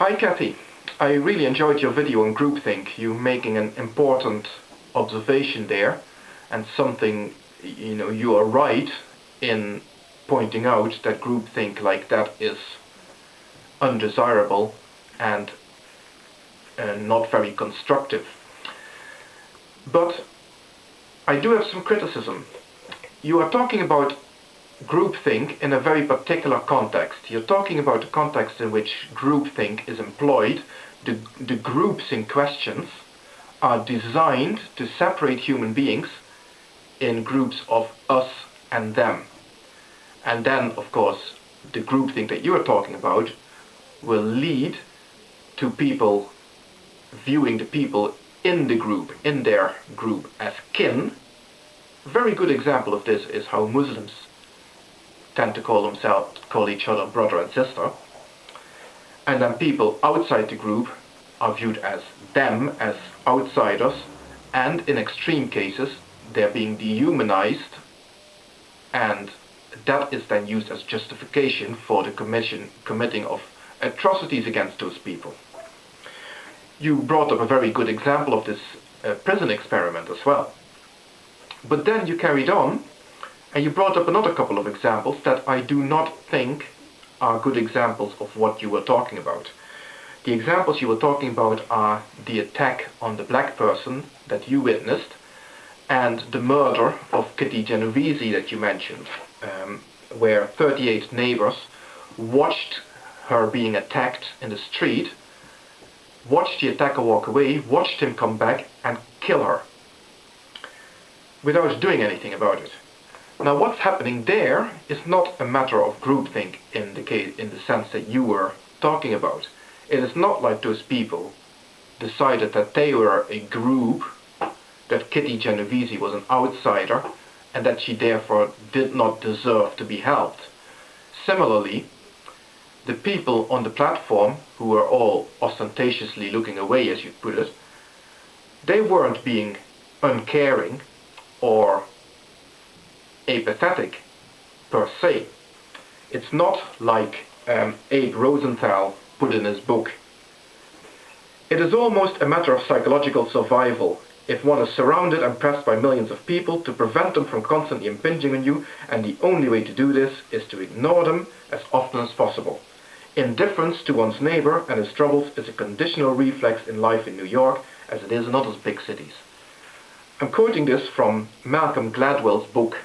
Hi Kathy, I really enjoyed your video on groupthink. You making an important observation there, and something, you are right in pointing out that groupthink like that is undesirable and not very constructive. But I do have some criticism. You are talking about groupthink in a very particular context. You're talking about the context in which groupthink is employed. The groups in questions are designed to separate human beings in groups of us and them. And then, of course, the groupthink that you are talking about will lead to people viewing the people in the group, in their group, as kin. A very good example of this is how Muslims tend to call each other brother and sister, and then people outside the group are viewed as them, as outsiders, and in extreme cases they're being dehumanized, and that is then used as justification for the committing of atrocities against those people. You brought up a very good example of this prison experiment as well. But then you carried on and you brought up another couple of examples that I do not think are good examples of what you were talking about. The examples you were talking about are the attack on the black person that you witnessed and the murder of Kitty Genovese that you mentioned, where 38 neighbors watched her being attacked in the street, watched the attacker walk away, watched him come back and kill her without doing anything about it. Now what's happening there is not a matter of groupthink in the sense that you were talking about. It is not like those people decided that they were a group, that Kitty Genovese was an outsider, and that she therefore did not deserve to be helped. Similarly, the people on the platform, who were all ostentatiously looking away, as you put it, they weren't being uncaring or apathetic per se. It's not like Abe Rosenthal put in his book. It is almost a matter of psychological survival if one is surrounded and pressed by millions of people to prevent them from constantly impinging on you, and the only way to do this is to ignore them as often as possible. Indifference to one's neighbor and his troubles is a conditional reflex in life in New York as it is in other big cities. I'm quoting this from Malcolm Gladwell's book,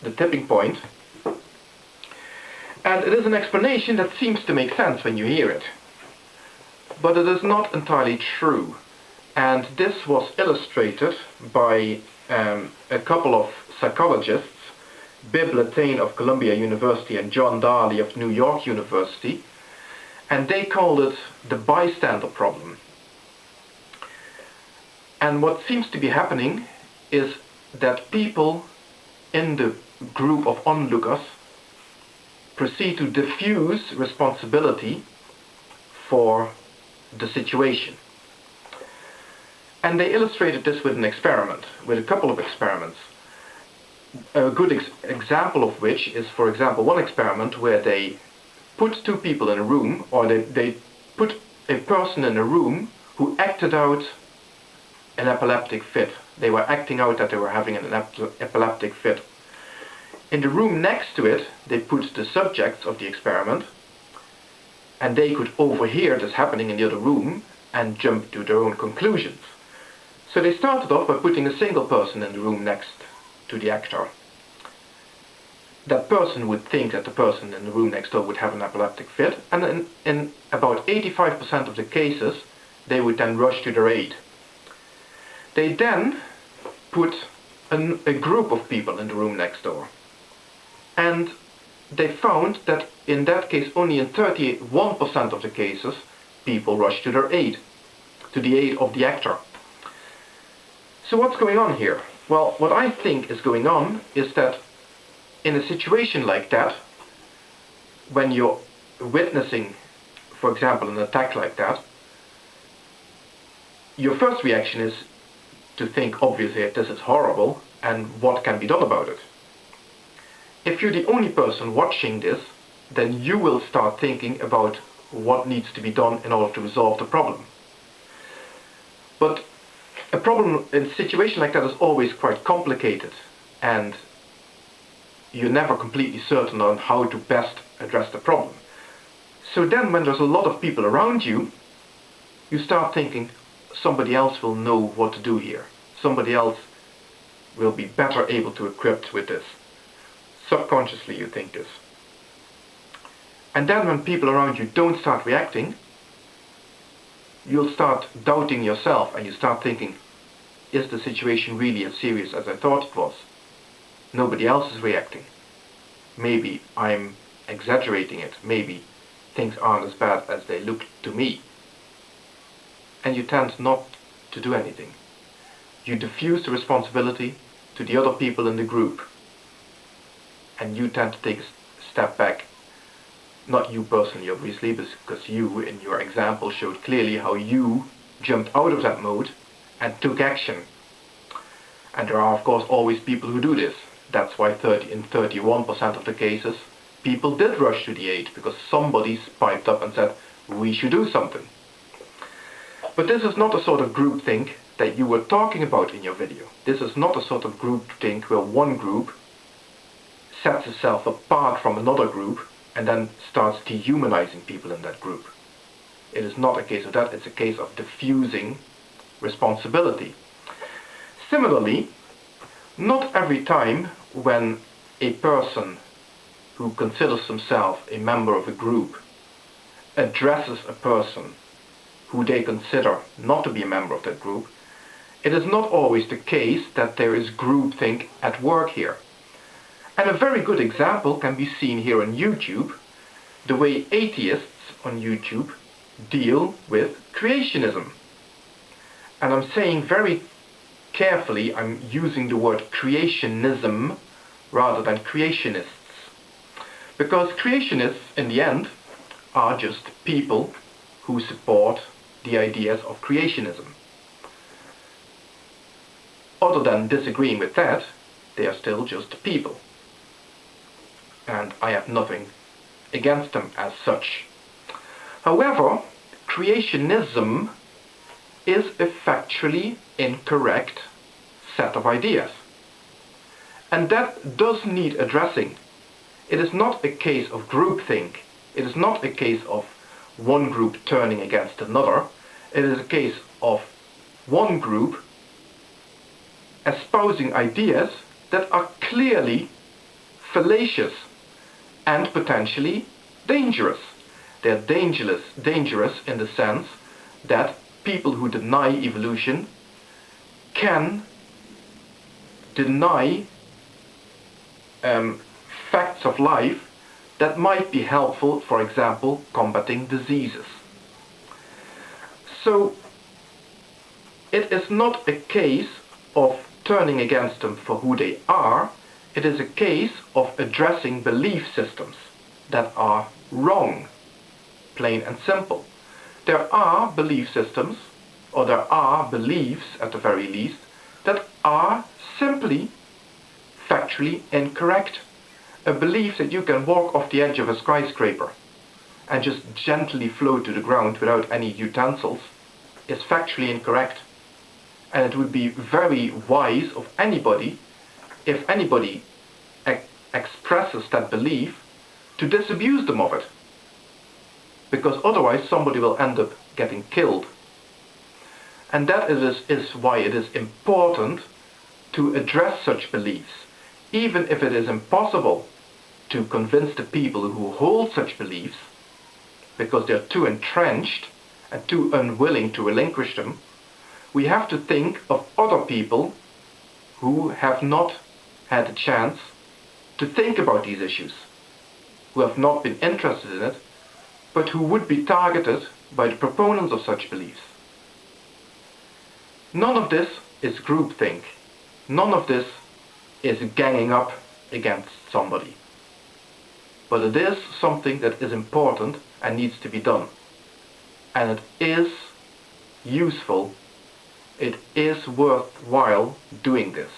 The Tipping Point, and it is an explanation that seems to make sense when you hear it. But it is not entirely true, and this was illustrated by a couple of psychologists, Bibb Latané of Columbia University and John Darley of New York University, and they called it the bystander problem. And what seems to be happening is that people in the group of onlookers proceed to diffuse responsibility for the situation. And they illustrated this with an experiment, with a couple of experiments. A good example of which is, for example, one experiment where they put two people in a room, or they put a person in a room who acted out an epileptic fit. They were acting out that they were having an epileptic fit. In the room next to it, they put the subjects of the experiment, and they could overhear this happening in the other room and jump to their own conclusions. So they started off by putting a single person in the room next to the actor. That person would think that the person in the room next door would have an epileptic fit, and in about 85% of the cases, they would then rush to their aid. They then put a group of people in the room next door. And they found that in that case, only in 31% of the cases, people rushed to their aid, to the aid of the actor. So what's going on here? Well, what I think is going on is that in a situation like that, when you're witnessing, for example, an attack like that, your first reaction is to think, obviously, this is horrible, and what can be done about it? If you're the only person watching this, then you will start thinking about what needs to be done in order to resolve the problem. But a problem in a situation like that is always quite complicated, and you're never completely certain on how to best address the problem. So then when there's a lot of people around you, you start thinking somebody else will know what to do here. Somebody else will be better able to equip with this. Subconsciously you think this. And then when people around you don't start reacting, you'll start doubting yourself and you start thinking, is the situation really as serious as I thought it was? Nobody else is reacting. Maybe I'm exaggerating it. Maybe things aren't as bad as they look to me. And you tend not to do anything. You diffuse the responsibility to the other people in the group. And you tend to take a step back. Not you personally, obviously, because you, in your example, showed clearly how you jumped out of that mode and took action. And there are, of course, always people who do this. That's why in 31% of the cases, people did rush to the aid, because somebody piped up and said, we should do something. But this is not a sort of groupthink that you were talking about in your video. This is not a sort of groupthink where one group sets itself apart from another group and then starts dehumanizing people in that group. It is not a case of that, it's a case of diffusing responsibility. Similarly, not every time when a person who considers himself a member of a group addresses a person who they consider not to be a member of that group, it is not always the case that there is groupthink at work here. And a very good example can be seen here on YouTube, the way atheists on YouTube deal with creationism. And I'm saying very carefully, I'm using the word creationism rather than creationists. Because creationists, in the end, are just people who support the ideas of creationism. Other than disagreeing with that, they are still just people. And I have nothing against them as such. However, creationism is a factually incorrect set of ideas. And that does need addressing. It is not a case of groupthink. It is not a case of one group turning against another. It is a case of one group espousing ideas that are clearly fallacious and potentially dangerous. They're dangerous in the sense that people who deny evolution can deny facts of life that might be helpful, for example, combating diseases. So it is not a case of turning against them for who they are. It is a case of addressing belief systems that are wrong, plain and simple. There are belief systems, or there are beliefs at the very least, that are simply factually incorrect. A belief that you can walk off the edge of a skyscraper and just gently float to the ground without any utensils is factually incorrect. And it would be very wise of anybody, if anybody expresses that belief, to disabuse them of it. Because otherwise somebody will end up getting killed. And that is why it is important to address such beliefs, even if it is impossible to convince the people who hold such beliefs, because they're too entrenched and too unwilling to relinquish them. We have to think of other people who have not had a chance to think about these issues, who have not been interested in it, but who would be targeted by the proponents of such beliefs. None of this is groupthink. None of this is ganging up against somebody. But it is something that is important and needs to be done. And it is useful. It is worthwhile doing this.